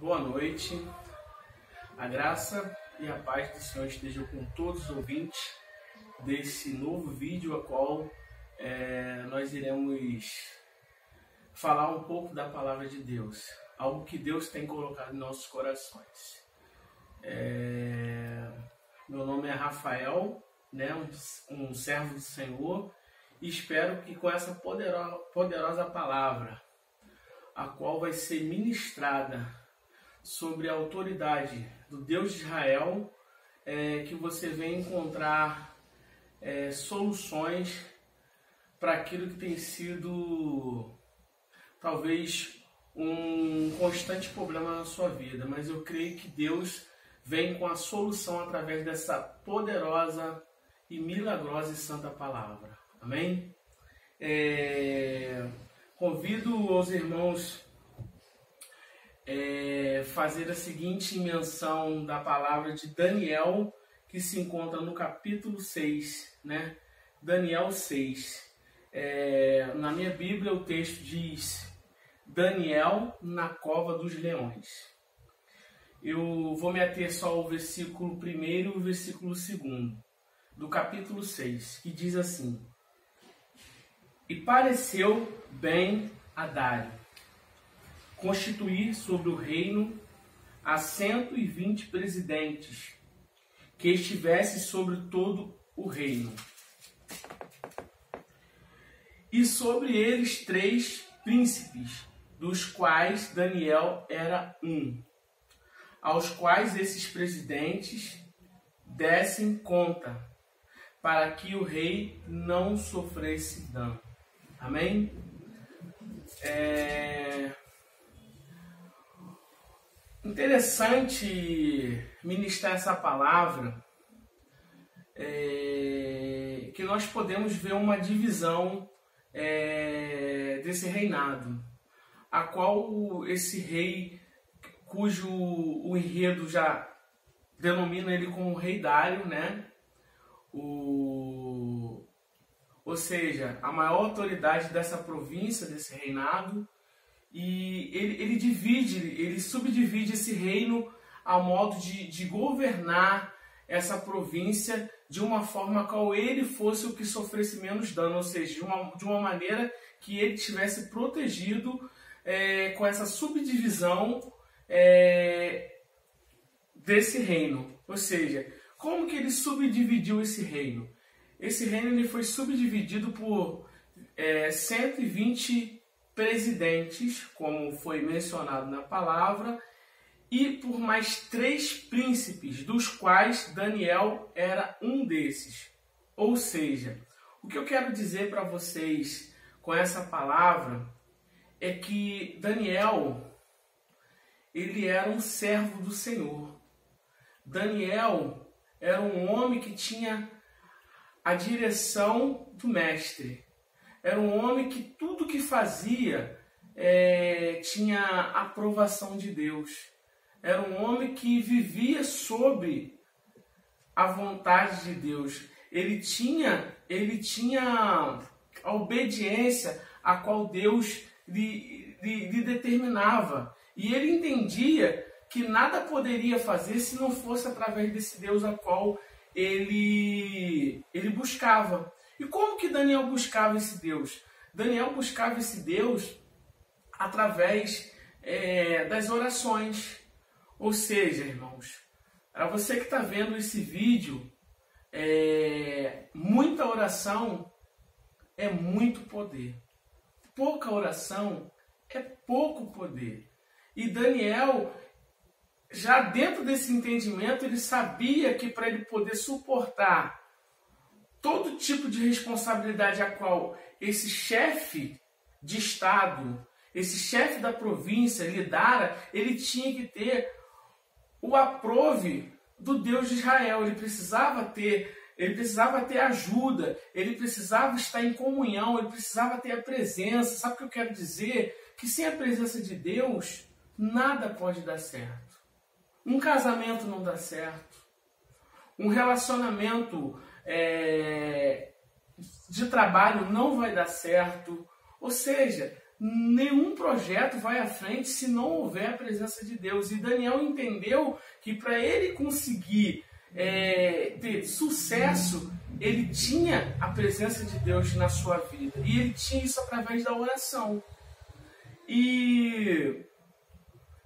Boa noite, a graça e a paz do Senhor estejam com todos os ouvintes desse novo vídeo, a qual nós iremos falar um pouco da palavra de Deus, algo que Deus tem colocado em nossos corações. Meu nome é Rafael, um servo do Senhor, e espero que com essa poderosa palavra, a qual vai ser ministrada sobre a autoridade do Deus de Israel, que você venha encontrar soluções para aquilo que tem sido talvez um constante problema na sua vida, mas eu creio que Deus vem com a solução através dessa poderosa e milagrosa e santa palavra. Amém? Convido os irmãos fazer a seguinte menção da palavra de Daniel, que se encontra no capítulo 6, Daniel 6. Na minha Bíblia o texto diz: Daniel na cova dos leões. Eu vou me ater só ao versículo 1 e o versículo 2 do capítulo 6, que diz assim: E pareceu bem a Dário constituir sobre o reino a 120 presidentes, que estivessem sobre todo o reino, e sobre eles 3 príncipes, dos quais Daniel era um, aos quais esses presidentes dessem conta, para que o rei não sofresse dano. Amém? Interessante ministrar essa palavra, que nós podemos ver uma divisão desse reinado, a qual esse rei, cujo o enredo já denomina ele como Rei Dário, ou seja, a maior autoridade dessa província, desse reinado, e ele subdivide esse reino a modo de governar essa província de uma forma a qual ele fosse o que sofresse menos dano, ou seja, de uma maneira que ele tivesse protegido com essa subdivisão desse reino. Ou seja, como que ele subdividiu esse reino? Esse reino ele foi subdividido por 120 presidentes, como foi mencionado na palavra, e por mais 3 príncipes, dos quais Daniel era um desses. Ou seja, o que eu quero dizer para vocês com essa palavra é que Daniel, ele era um servo do Senhor. Daniel era um homem que tinha a direção do mestre. Era um homem que tudo que fazia tinha a aprovação de Deus. Era um homem que vivia sob a vontade de Deus. Ele tinha a obediência a qual Deus lhe determinava. E ele entendia que nada poderia fazer se não fosse através desse Deus a qual ele buscava. E como que Daniel buscava esse Deus? Daniel buscava esse Deus através das orações. Ou seja, irmãos, para você que está vendo esse vídeo, muita oração é muito poder. Pouca oração é pouco poder. E Daniel, já dentro desse entendimento, ele sabia que para ele poder suportar todo tipo de responsabilidade a qual esse chefe de Estado, esse chefe da província lhe dara, ele tinha que ter o aprove do Deus de Israel. Ele precisava ter ajuda, ele precisava estar em comunhão, ele precisava ter a presença. Sabe o que eu quero dizer? Que sem a presença de Deus, nada pode dar certo. Um casamento não dá certo. Um relacionamento de trabalho não vai dar certo. Ou seja, nenhum projeto vai à frente se não houver a presença de Deus. E Daniel entendeu que para ele conseguir ter sucesso, ele tinha a presença de Deus na sua vida. E ele tinha isso através da oração. E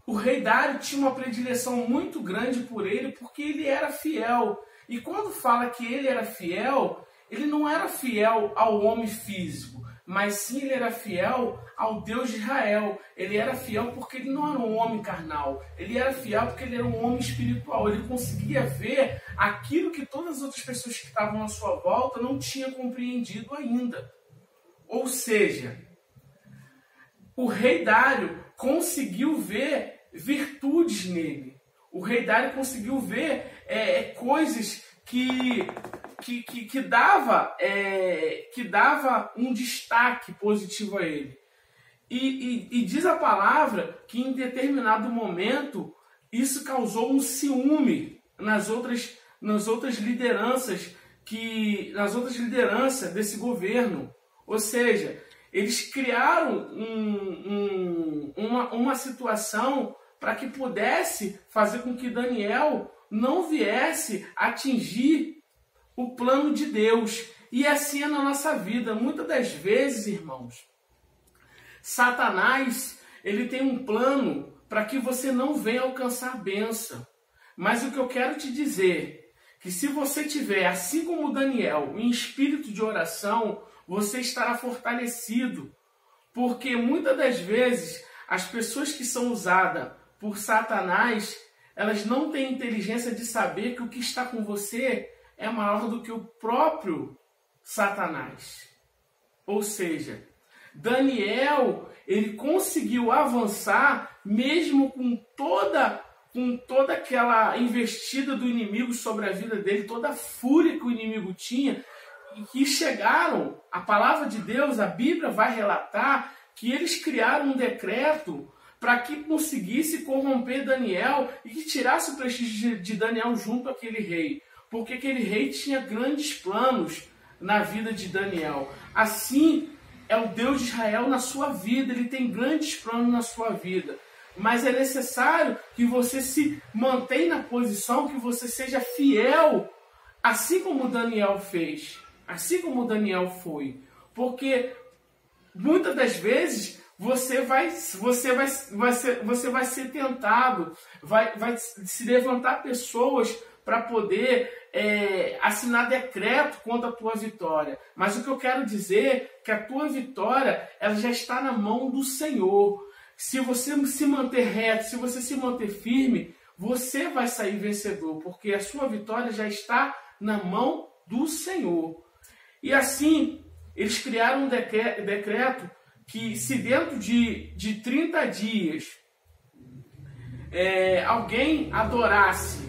o rei Dário tinha uma predileção muito grande por ele, porque ele era fiel. E quando fala que ele era fiel, ele não era fiel ao homem físico, mas sim ele era fiel ao Deus de Israel. Ele era fiel porque ele não era um homem carnal. Ele era fiel porque ele era um homem espiritual. Ele conseguia ver aquilo que todas as outras pessoas que estavam à sua volta não tinham compreendido ainda. Ou seja, o rei Dário conseguiu ver virtudes nele. O rei Dário conseguiu ver coisas que dava um destaque positivo a ele. E diz a palavra que em determinado momento isso causou um ciúme nas outras lideranças desse governo. Ou seja, eles criaram uma situação para que pudesse fazer com que Daniel não viesse atingir o plano de Deus. E assim é na nossa vida. Muitas das vezes, irmãos, Satanás, ele tem um plano para que você não venha alcançar bênção. Mas o que eu quero te dizer, que se você tiver, assim como Daniel, em espírito de oração, você estará fortalecido. Porque muitas das vezes, as pessoas que são usadas por Satanás, elas não têm inteligência de saber que o que está com você é maior do que o próprio Satanás. Ou seja, Daniel, ele conseguiu avançar mesmo com toda aquela investida do inimigo sobre a vida dele, toda a fúria que o inimigo tinha, e que chegaram, a palavra de Deus, a Bíblia vai relatar que eles criaram um decreto para que conseguisse corromper Daniel e que tirasse o prestígio de Daniel junto àquele rei. Porque aquele rei tinha grandes planos na vida de Daniel. Assim é o Deus de Israel na sua vida, ele tem grandes planos na sua vida. Mas é necessário que você se mantenha na posição, que você seja fiel, assim como Daniel fez, assim como Daniel foi. Porque muitas das vezes você vai ser tentado, vai se levantar pessoas para poder assinar decreto contra a tua vitória. Mas o que eu quero dizer é que a tua vitória ela já está na mão do Senhor. Se você se manter reto, se você se manter firme, você vai sair vencedor, porque a sua vitória já está na mão do Senhor. E assim, eles criaram um decreto que se dentro de 30 dias alguém adorasse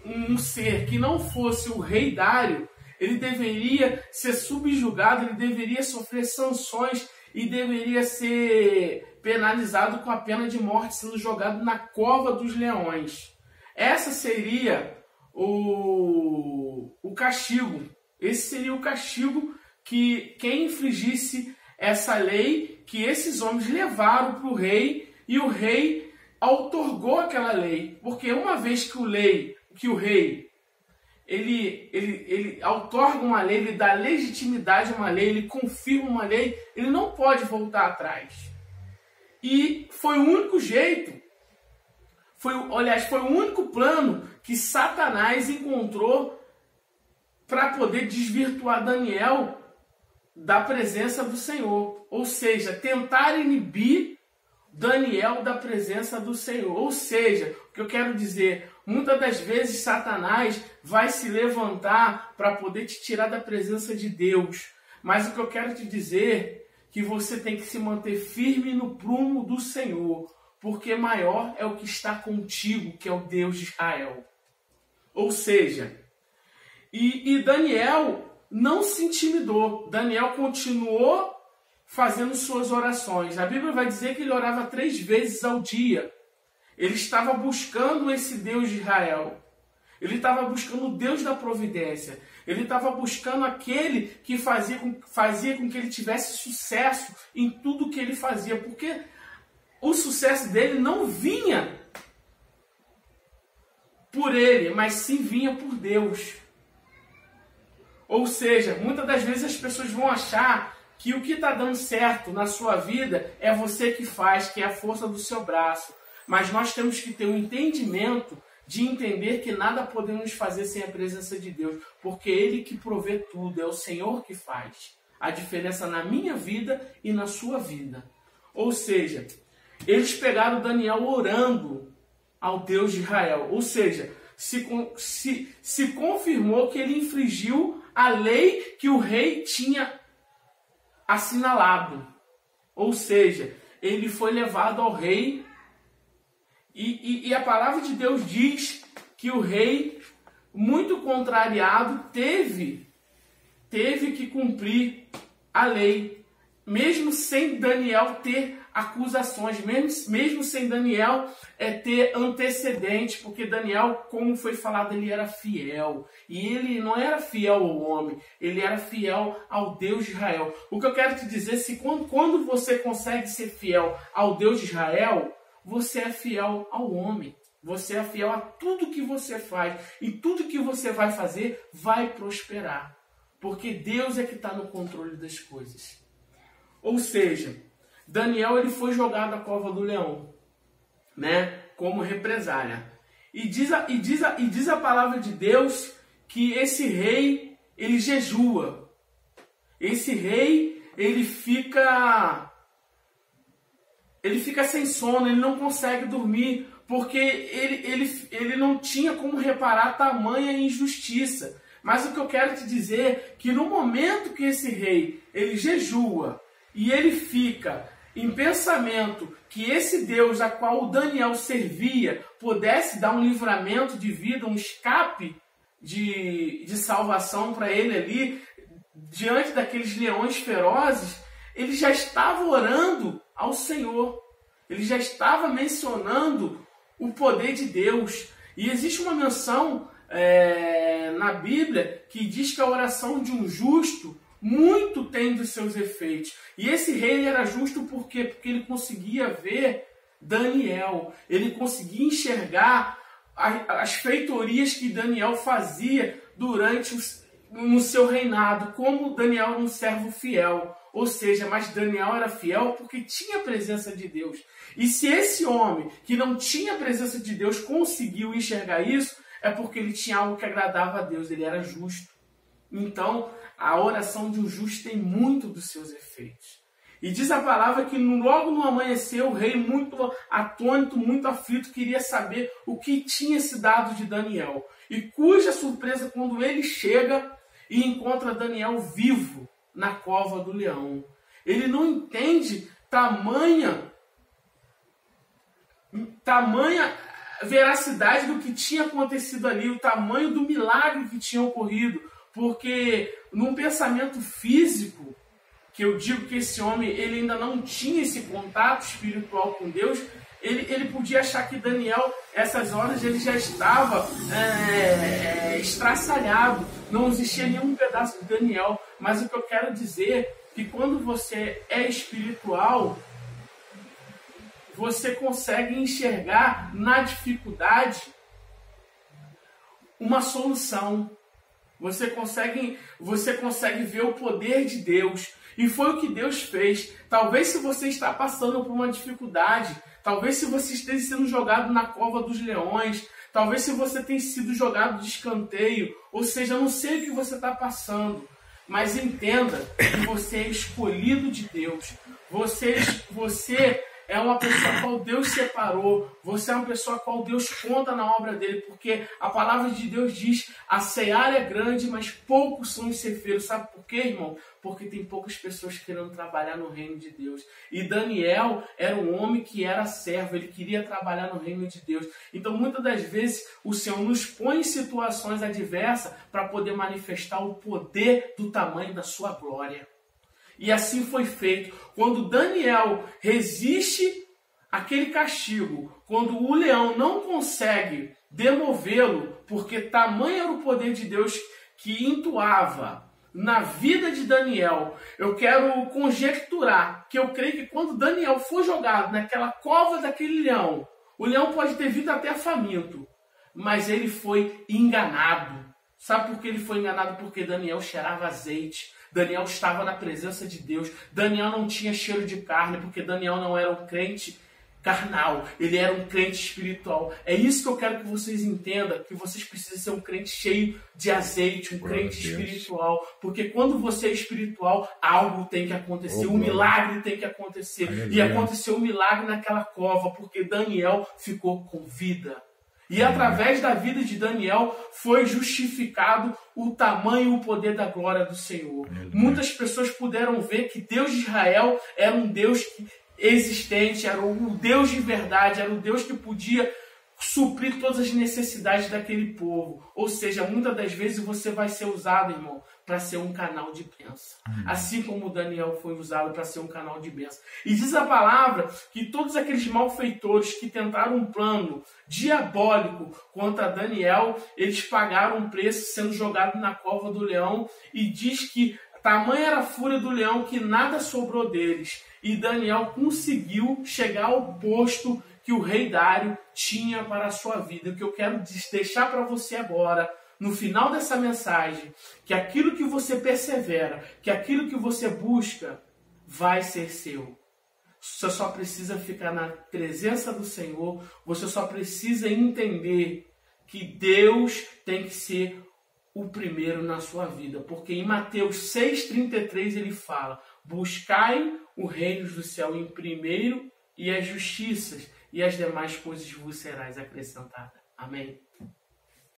um ser que não fosse o rei Dário, ele deveria ser subjugado, ele deveria sofrer sanções e deveria ser penalizado com a pena de morte, sendo jogado na cova dos leões. Essa seria o castigo. Esse seria o castigo que quem infligisse essa lei que esses homens levaram para o rei, e o rei outorgou aquela lei. Porque uma vez que o rei ele outorga uma lei, ele dá legitimidade a uma lei, ele confirma uma lei, ele não pode voltar atrás. E foi o único jeito, foi o único plano que Satanás encontrou para poder desvirtuar Daniel da presença do Senhor. Ou seja, tentar inibir Daniel da presença do Senhor. Ou seja, o que eu quero dizer, muitas das vezes Satanás vai se levantar para poder te tirar da presença de Deus. Mas o que eu quero te dizer, que você tem que se manter firme no prumo do Senhor, porque maior é o que está contigo, que é o Deus de Israel. Ou seja, e Daniel não se intimidou. Daniel continuou fazendo suas orações. A Bíblia vai dizer que ele orava 3 vezes ao dia. Ele estava buscando esse Deus de Israel. Ele estava buscando o Deus da providência. Ele estava buscando aquele que fazia com que ele tivesse sucesso em tudo que ele fazia. Porque o sucesso dele não vinha por ele, mas sim vinha por Deus. Ou seja, muitas das vezes as pessoas vão achar que o que está dando certo na sua vida é você que faz, que é a força do seu braço. Mas nós temos que ter um entendimento de entender que nada podemos fazer sem a presença de Deus, porque Ele que provê tudo, é o Senhor que faz a diferença na minha vida e na sua vida. Ou seja, eles pegaram Daniel orando ao Deus de Israel, ou seja, se confirmou que ele infringiu a lei que o rei tinha assinalado. Ou seja, ele foi levado ao rei e a palavra de Deus diz que o rei, muito contrariado, teve que cumprir a lei, mesmo sem Daniel ter acusações, mesmo sem Daniel ter antecedentes, porque Daniel, como foi falado, ele era fiel. E ele não era fiel ao homem, ele era fiel ao Deus de Israel. O que eu quero te dizer é que quando você consegue ser fiel ao Deus de Israel, você é fiel ao homem. Você é fiel a tudo que você faz. E tudo que você vai fazer vai prosperar. Porque Deus é que está no controle das coisas. Ou seja, Daniel ele foi jogado à cova do leão, né, como represália. E diz a palavra de Deus que esse rei, ele jejua. Esse rei, ele fica sem sono, ele não consegue dormir, porque ele não tinha como reparar tamanha injustiça. Mas o que eu quero te dizer é que no momento que esse rei, ele jejua, e ele fica em pensamento que esse Deus a qual o Daniel servia pudesse dar um livramento de vida, um escape de salvação para ele ali, diante daqueles leões ferozes, ele já estava orando ao Senhor. Ele já estava mencionando o poder de Deus. E existe uma menção na Bíblia que diz que a oração de um justo muito tem dos seus efeitos. E esse rei era justo por quê? Porque ele conseguia ver Daniel. Ele conseguia enxergar as feitorias que Daniel fazia no seu reinado, como Daniel era um servo fiel. Ou seja, mas Daniel era fiel porque tinha a presença de Deus. E se esse homem que não tinha a presença de Deus conseguiu enxergar isso, é porque ele tinha algo que agradava a Deus, ele era justo. Então, a oração de um justo tem muito dos seus efeitos. E diz a palavra que logo no amanhecer, o rei, muito atônito, muito aflito, queria saber o que tinha se dado de Daniel. E cuja surpresa quando ele chega e encontra Daniel vivo na cova do leão. Ele não entende tamanha veracidade do que tinha acontecido ali, o tamanho do milagre que tinha ocorrido. Porque num pensamento físico, que eu digo que esse homem ele ainda não tinha esse contato espiritual com Deus, ele podia achar que Daniel, essas horas, ele já estava estraçalhado, não existia nenhum pedaço de Daniel. Mas o que eu quero dizer é que quando você é espiritual, você consegue enxergar na dificuldade uma solução. Você consegue ver o poder de Deus. E foi o que Deus fez. Talvez se você está passando por uma dificuldade, talvez se você esteja sendo jogado na cova dos leões, talvez se você tenha sido jogado de escanteio, ou seja, eu não sei o que você está passando, mas entenda que você é escolhido de Deus. Você é uma pessoa a qual Deus separou. Você é uma pessoa a qual Deus conta na obra dele. Porque a palavra de Deus diz: a seara é grande, mas poucos são os ceifeiros. Sabe por quê, irmão? Porque tem poucas pessoas querendo trabalhar no reino de Deus. E Daniel era um homem que era servo. Ele queria trabalhar no reino de Deus. Então, muitas das vezes, o Senhor nos põe em situações adversas para poder manifestar o poder do tamanho da sua glória. E assim foi feito. Quando Daniel resiste àquele castigo, quando o leão não consegue demovê-lo, porque tamanho era o poder de Deus que entoava na vida de Daniel, eu quero conjecturar que eu creio que quando Daniel for jogado naquela cova daquele leão, o leão pode ter vindo até faminto, mas ele foi enganado. Sabe por que ele foi enganado? Porque Daniel cheirava azeite, Daniel estava na presença de Deus, Daniel não tinha cheiro de carne, porque Daniel não era um crente carnal, ele era um crente espiritual. É isso que eu quero que vocês entendam, que vocês precisam ser um crente cheio de azeite, um crente espiritual, porque quando você é espiritual, algo tem que acontecer, um milagre tem que acontecer. E aconteceu um milagre naquela cova, porque Daniel ficou com vida. E através da vida de Daniel foi justificado o tamanho e o poder da glória do Senhor. Muitas pessoas puderam ver que Deus de Israel era um Deus existente, era o Deus de verdade, era o Deus que podia suprir todas as necessidades daquele povo. Ou seja, muitas das vezes você vai ser usado, irmão, para ser um canal de bênção. Assim como Daniel foi usado para ser um canal de bênção. E diz a palavra que todos aqueles malfeitores que tentaram um plano diabólico contra Daniel, eles pagaram um preço sendo jogados na cova do leão. E diz que tamanha era a fúria do leão que nada sobrou deles. E Daniel conseguiu chegar ao posto que o rei Dário tinha para a sua vida. O que eu quero deixar para você agora, no final dessa mensagem, que aquilo que você persevera, que aquilo que você busca, vai ser seu. Você só precisa ficar na presença do Senhor, você só precisa entender que Deus tem que ser o primeiro na sua vida. Porque em Mateus 6,33 ele fala: buscai o reino do céu em primeiro e as justiças, e as demais coisas vos serás acrescentadas. Amém?